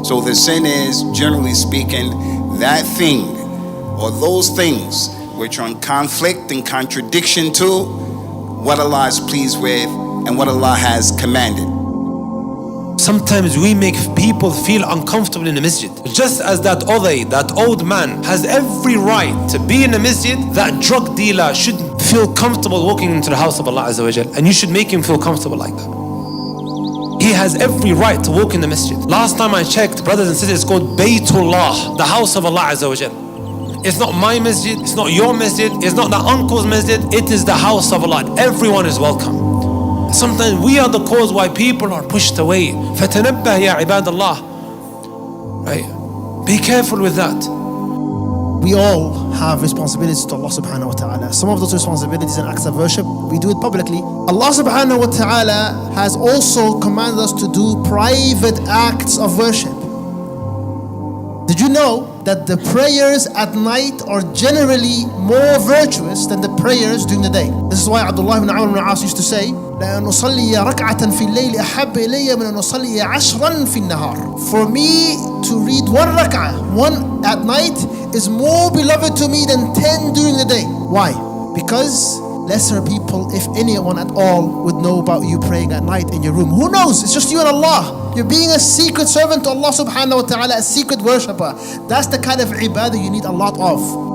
So the sin is, generally speaking, that thing or those things which are in conflict and contradiction to what Allah is pleased with and what Allah has commanded. Sometimes we make people feel uncomfortable in the masjid. Just as that Odai, that old man, has every right to be in the masjid, that drug dealer should feel comfortable walking into the house of Allah Azza wa Jal, and you should make him feel comfortable like that. He has every right to walk in the masjid. Last time I checked, brothers and sisters, it's called Baytullah, the house of Allah Azza wa Jal. It's not my masjid, it's not your masjid, it's not the uncle's masjid, it is the house of Allah. Everyone is welcome. Sometimes we are the cause why people are pushed away. فَتَنَبَّهْ يَا عِبَادَ اللَّهِ. Right? Be careful with that. We all have responsibilities to Allah subhanahu wa ta'ala. Some of those responsibilities and acts of worship, we do it publicly. Allah subhanahu wa ta'ala has also commanded us to do private acts of worship. Did you know that the prayers at night are generally more virtuous than the prayers during the day? This is why Abdullah ibn Amr ibn As used to say, لأن أصلي ركعة في الليل أحب إلي من أن أصلي عشرا في النهار. For me to read one rak'ah, one at night, is more beloved to me than 10 during the day. Why? Because lesser people, if anyone at all, would know about you praying at night in your room. Who knows? It's just you and Allah. You're being a secret servant to Allah subhanahu wa ta'ala, a secret worshipper. That's the kind of ibadah you need a lot of.